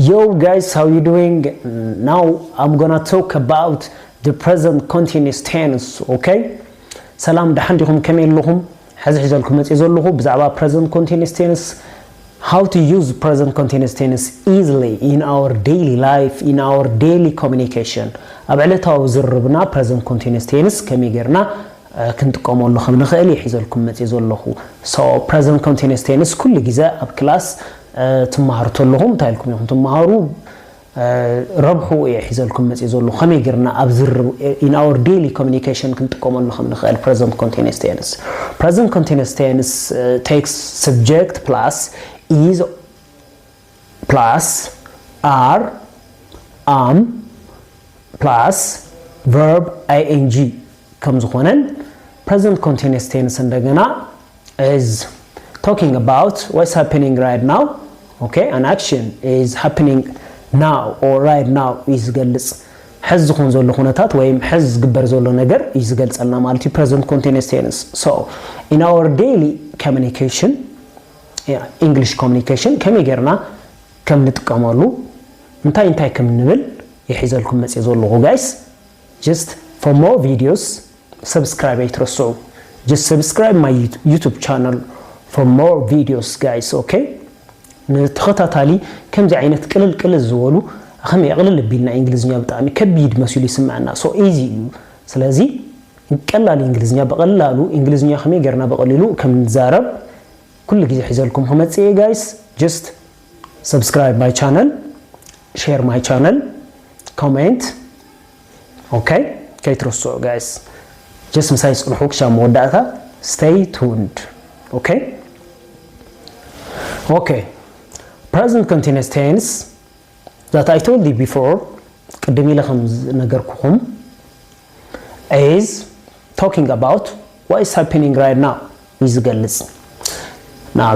Yo guys, how you doing? Now I'm gonna talk about the present continuous tense, okay? سلام دحنديكم كمين لهم حزحزلكم متيزلهم بزعبا present continuous tense. How to use present continuous tense easily in our daily life, in our daily communication. أبعلتها زربنا present continuous tense كميجرنا كنت قاموا له خمن خالي حزلكم متيزلهم. So present continuous tense كل جزء بكلاس تمهرتوا لهم تايلكم يوم تمهروا ربحوا يحزلكم متيزلهم خميجرنا أبزر in our daily communication كنت قاموا له خمن خال present continuous tense. Present continuous tense takes subject plus is plus are plus verb ing comes on. Present continuous tense እንደገና is talking about what's happening right now, okay? An action is happening now or right now is ገልጽ حز ዝኾን ዘሎ ሁነታት ወይም حዝ ግበር ዘሎ ነገር ይዝገልጸልና ማለት እዩ present continuous tense. So in our daily communication, English communication ከመይገርና ከም ንጥቀመሉ እንታይ ከም ንብል ይሕዘልኩም መጽ ዘለኹ guys. Just for more videos subscribe አይትረሱ. Just subscribe my YouTube channel for more videos guys, okay? ንተኸታታሊ ከምዚ ዓይነት ቅልል ዝበሉ ከም ይቅልል ቢልና እንግሊዝኛ በጣም ከቢድ መስሉ ይስማዕና so easy እዩ ስለዚ ቀላል እንግሊዝኛ በቀላሉ እንግሊዝኛ ከመይገርና በቀሊሉ ከም ንዛረብ كل جزء حزلكم هم تسي guys. Just subscribe my channel, share my channel, comment, okay? كيترسو guys. Just مسايس الحوك شام وداتا. Stay tuned, okay? Okay. Present continuous tense that I told you before قدمي لكم نجركم is talking about what is happening right now. يزجلس. Now,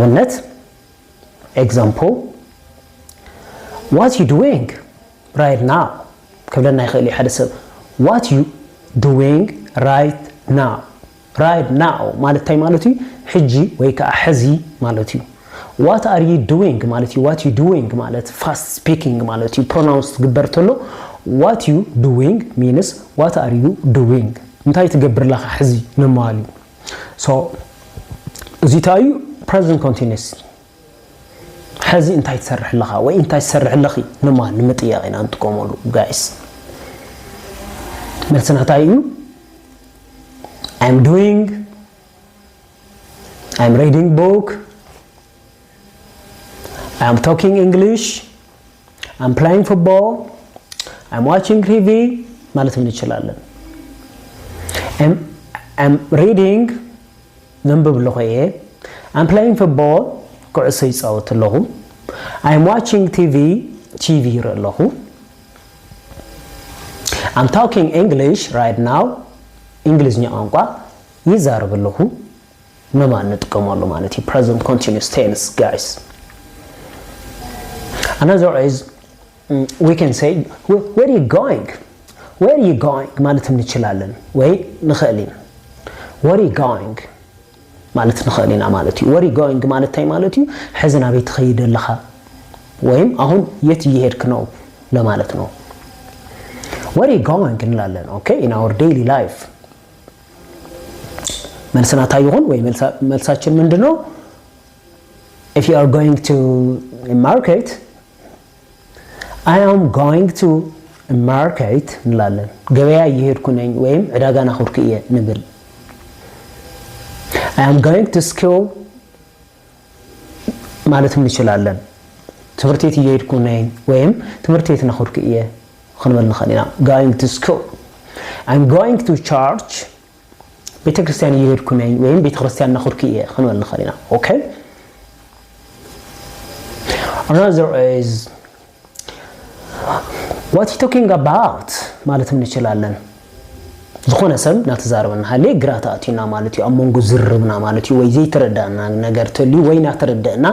example, what you doing right now? كبلنا يخلي حدث. What you doing right now? Right now مالتي مالتي حجي ويك أحزي مالتي. What are you doing مالتي? What you doing مالت fast speaking مالتي pronounced قبرتله. What you doing means what are you doing? متى تقبر لها حزي نمالي. So زيتايو present continuous حزي انت يتسرح لها وين انت يتسرح لخي نما نمطياقين انتقوموا guys. مرسنا تايو I'm reading book, I'm talking English, I'm playing football, I'm watching TV ማለት ምን ይችላል? I'm reading ዘንብብ ለሆየ I'm playing football ኩዕሶ ይጻወት ለሁ I'm watching TV ይረለሁ I'm talking English right now እንግሊዝኛ ቋንቋ ይዛረብ ለሁ ነማን ተቀመሉ ማለት present continuous tense guys. Another is we can say where are you going ማለት ምን ይችላልን ወይ ንخلين where are you going ማለት ንخلينا ማለት እዩ where are you going ማለት ታይ ማለት እዩ ሕዝና ቤት ኸይደለኻ ወይም አሁን የት ይሄድክ ነው ለማለት ነው where are you going እንላለን okay in our daily life መልስና ታይሆን ወይ መልሳችን ምንድነው if you are going to a market I am going to a market እንላለን ገበያ ይሄድኩ ነኝ ወይም ዕዳጋና ኹርክየ ንብል I am going to school ማለት እንችላለን ትምህርት ቤት እየሄድኩ ነኝ ወይም ትምህርት ቤት ነኹርክየ خنبل نخلينا going to school I'm going to church ቤተክርስቲያን እየሄድኩ ነኝ ወይም ቤተክርስቲያን ነኹርክየ خنبل نخلينا okay. Another is what you talking about ማለት እንችላለን ዝኾነ ሰብ ናተዛረበና ሃሌ ግራታቲና ማለት እዩ አሞንጉ ዝርብና ማለት እዩ ወይ ዘይተረዳና ነገር ተሊ ወይ ናተረዳና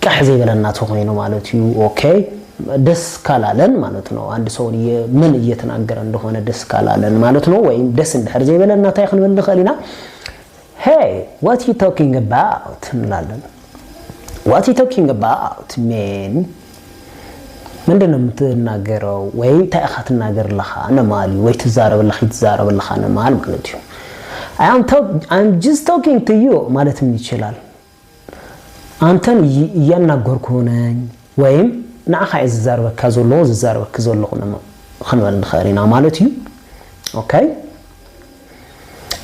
ቃሕ ዘይበለና ተኾይኖ ማለት እዩ okay. ደስ ካላለን ማለት ነው አንድ ሰው ምን እየተናገረ እንደሆነ ደስ ካላለን ማለት ነው ወይም ደስ እንደህር ዘይበለና ታይ ኸንበል ለኸሊና hey what you talking about እንላለን what you talking about man ምንድን ነው የምትናገረው ወይ ታይኻ ትናገርልኻ ነማል ወይ ትዛረብልኻ ነማል ማለት ነው I'm just talking to you ማለትም ይችላል አንተን እያናገርኩ ነኝ ወይም ንዓኻ ዝዛረበካ ዘለኹ ነው خنوال نخارينا مالتي okay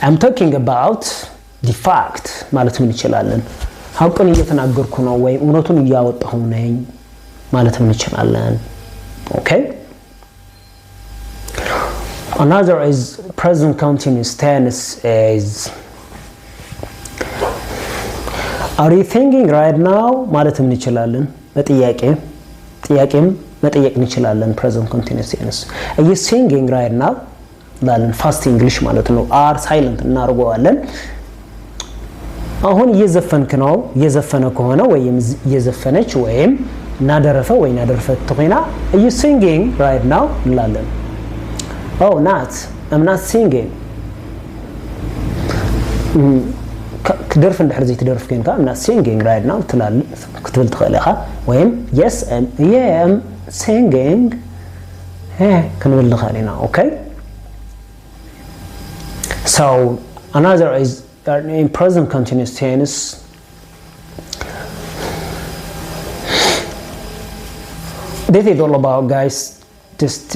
I'm talking about the fact ማለት ምን ይችላልን ሐቁን እየተናገርኩ ነው ወይ እውነቱን እያወጣሁ ነኝ ማለት ምን ይችላልን okay another is present continuous tense is are you thinking right now ማለት ምን ይችላልን ጥያቄም መጠየቅ እንችላለን present continuous tense are you singing right now ላልን fast english ማለት ነው are silent እናርገዋለን አሁን እየዘፈንክ ነው እየዘፈነ ከሆነ ወይም እየዘፈነች ወይም ናደረፈ ወይ ናደረፈት ተቆይና are you singing right now ላልን oh not I'm not singing كدرف ندحر زي تدرف كينك I'm not singing right now تلال كتبل تخليها وين yes I'm singing كنقول خلينا okay so another is in present continuous tense this is all about guys just